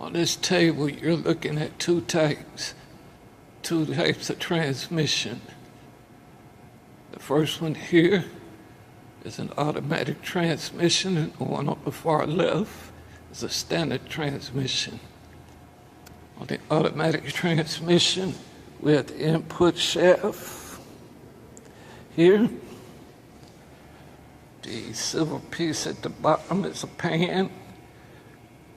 On this table, you're looking at two types of transmission. The first one here is an automatic transmission, and the one on the far left is a standard transmission. On the automatic transmission, we have the input shaft here. The silver piece at the bottom is a pan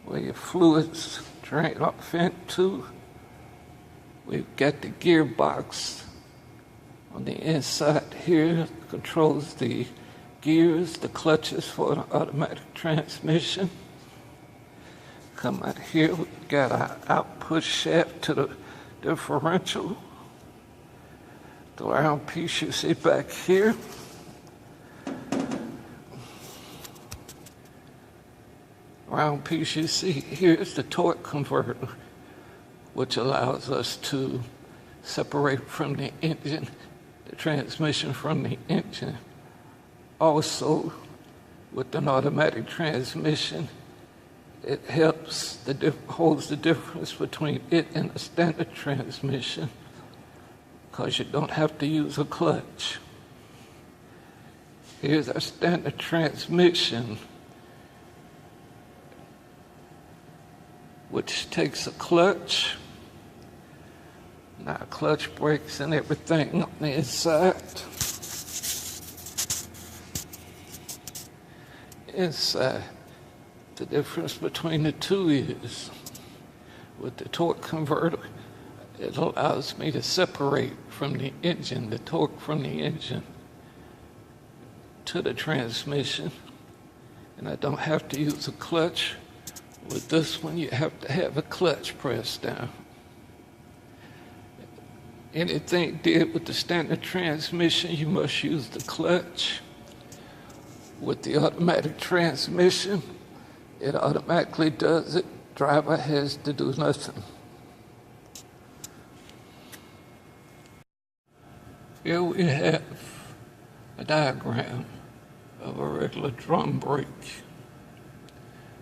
where your fluids drain off into. We've got the gearbox on the inside here, controls the gears, the clutches for an automatic transmission. Come out here, we've got our output shaft to the differential. The round piece you see back here. Round piece you see here is the torque converter, which allows us to separate from the engine, the transmission from the engine. Also, with an automatic transmission, it holds the difference between it and a standard transmission, because you don't have to use a clutch. Here's our standard transmission, which takes a clutch. Now, clutch brakes and everything on the inside. Inside, the difference between the two is, with the torque converter, it allows me to separate from the engine, the torque from the engine to the transmission, and I don't have to use a clutch. With this one, you have to have a clutch pressed down. Anything did with the standard transmission, you must use the clutch. With the automatic transmission, it automatically does it. Driver has to do nothing. Here we have a diagram of a regular drum brake.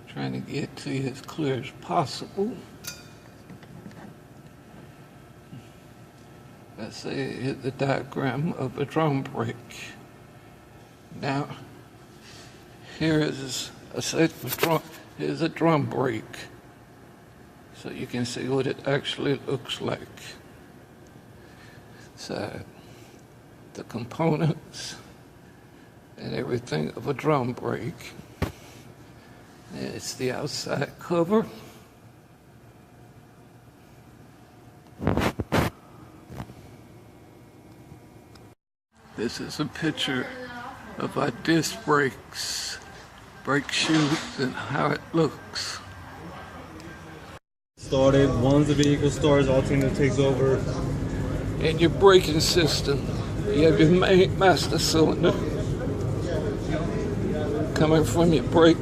Trying to get to you as clear as possible. Let's say here's the diagram of a drum brake. Now, here is a set of drum. Here's a drum brake, so you can see what it actually looks like. So, the components and everything of a drum brake. It's the outside cover. This is a picture of our disc brakes, brake shoes, and how it looks. Started, once the vehicle starts, alternator takes over. And your braking system, you have your main master cylinder coming from your brake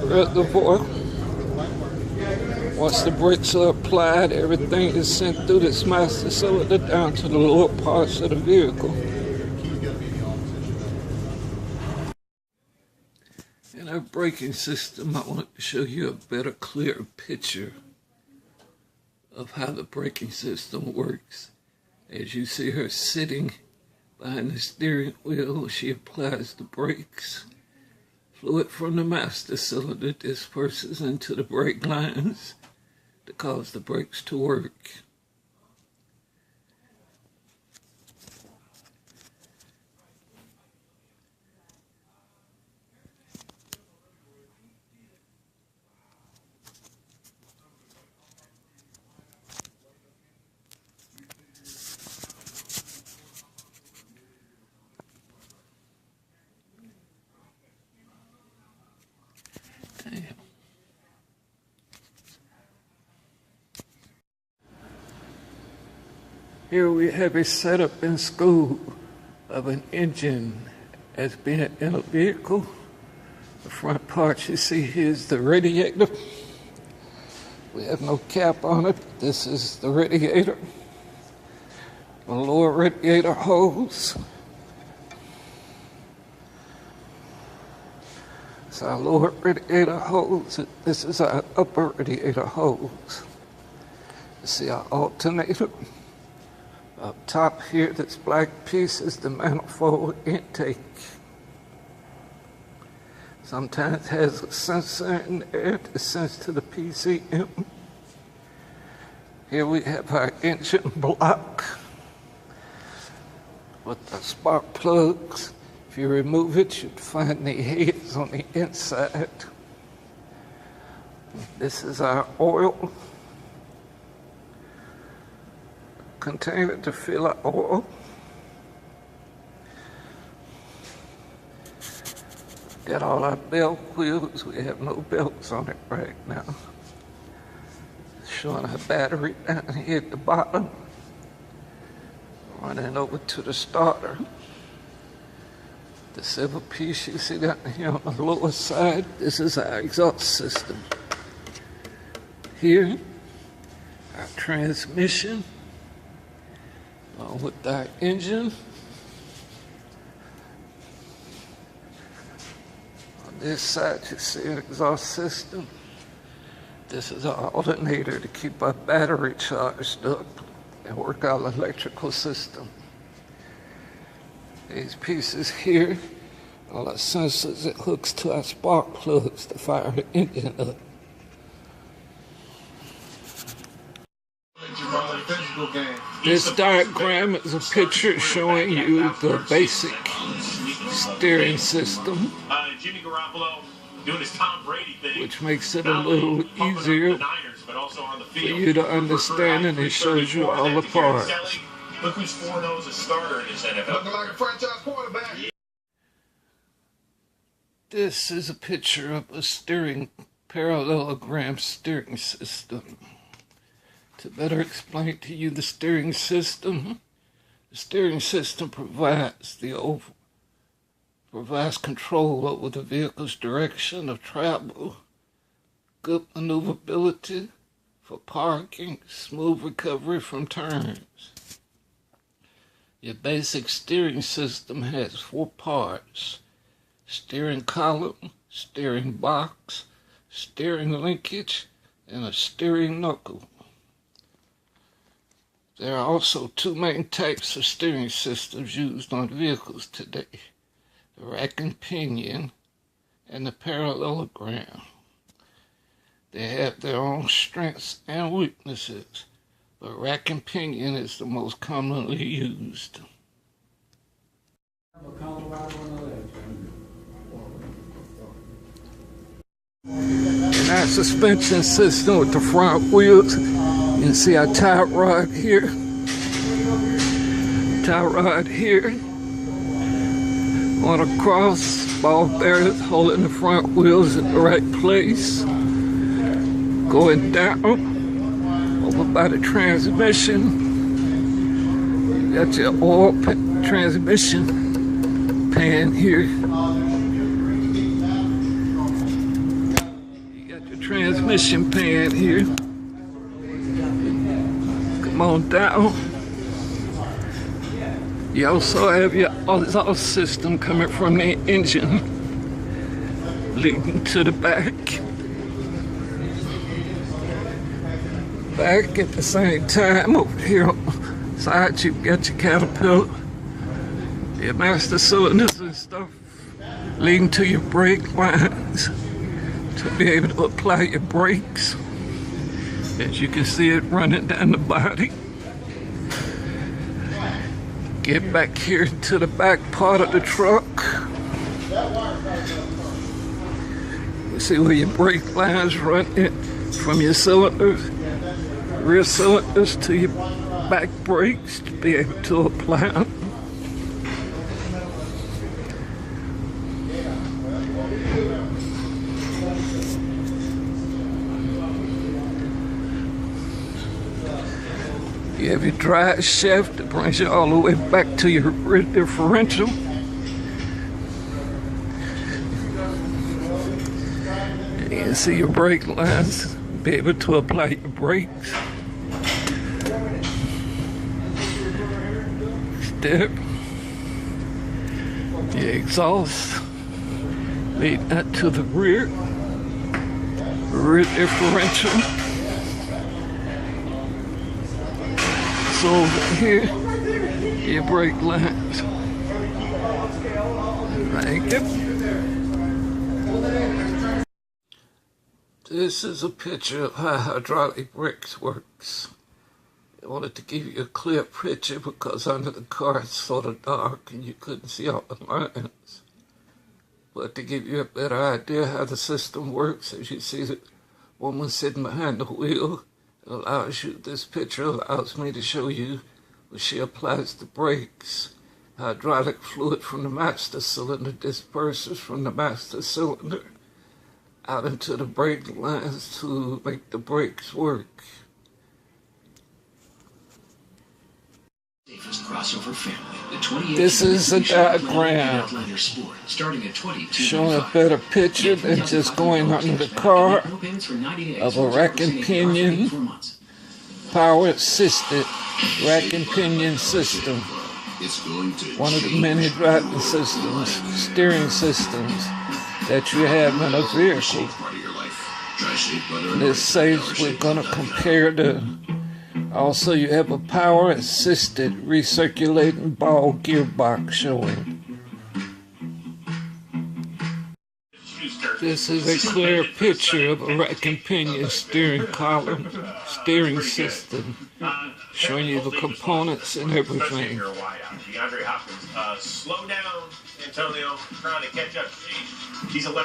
reservoir. Once the brakes are applied, everything is sent through this master cylinder down to the lower parts of the vehicle. In our braking system, I want to show you a better, clearer picture of how the braking system works. As you see her sitting behind the steering wheel, she applies the brakes. Fluid from the master cylinder disperses into the brake lines to cause the brakes to work. Here we have a setup in school of an engine as being in a vehicle. The front part you see here is the radiator. We have no cap on it. This is the radiator. The lower radiator hose. It's our lower radiator hose. This is our upper radiator hose. You see our alternator. Up top here, this black piece is the manifold intake. Sometimes it has a sensor in there to sense to the PCM. Here we have our engine block with the spark plugs. If you remove it, you'd find the heads on the inside. This is our oil container to fill our oil. Got all our belt wheels. We have no belts on it right now. Showing our battery down here at the bottom. Running over to the starter. The silver piece you see down here on the lower side, this is our exhaust system. Here, our transmission, along with our engine. On this side, you see an exhaust system. This is our alternator to keep our battery charged up and work our electrical system. These pieces here are our sensors that hooks to our spark plugs to fire the engine up. This diagram is a picture showing you the basic steering system, which makes it a little easier for you to understand, and it shows you all the parts. Look who's 4-0 as a starter in this NFL. Looking like a franchise quarterback. This is a picture of a parallelogram steering system. To better explain to you the steering system provides control over the vehicle's direction of travel, good maneuverability for parking, smooth recovery from turns. Your basic steering system has 4 parts: steering column, steering box, steering linkage, and a steering knuckle. There are also 2 main types of steering systems used on vehicles today: the rack and pinion and the parallelogram. They have their own strengths and weaknesses, but rack and pinion is the most commonly used. In our suspension system with the front wheels, you can see our tie rod here. On a cross, ball bearings holding the front wheels in the right place. Going down over by the transmission, you got your oil transmission pan here. You got your transmission pan here. Come on down. You also have your exhaust system coming from the engine, leading to the back. Back at the same time, over here on the side, you've got your caterpillar, your master cylinders and stuff, leading to your brake lines to be able to apply your brakes. As you can see it running down the body. Get back here to the back part of the truck. You see where your brake lines run in from your cylinders, rear cylinders to your back brakes to be able to apply them. You have your drive shaft that brings you all the way back to your rear differential. And you can see your brake lines, be able to apply your brakes. Step, your exhaust, Lead that to the rear differential. So over here, your brake lines. Thank you. This is a picture of how hydraulic brakes works. I wanted to give you a clear picture because under the car it's sort of dark and you couldn't see all the lines. But to give you a better idea how the system works, as you see the woman sitting behind the wheel, it allows you, this picture allows me to show you when she applies the brakes. Hydraulic fluid from the master cylinder disperses from the master cylinder out into the brake lines to make the brakes work. This is a diagram showing a better picture than just going under the car of a rack and pinion, power assisted rack and pinion system. One of the many driving systems, steering systems that you have in a vehicle. This says we're going to compare the. Also, you have a power-assisted recirculating ball gearbox showing. This is a clear picture of a rack and pinion steering column, steering system, showing you the components and everything. Slow down, Antonio. Trying to catch up. He's 11.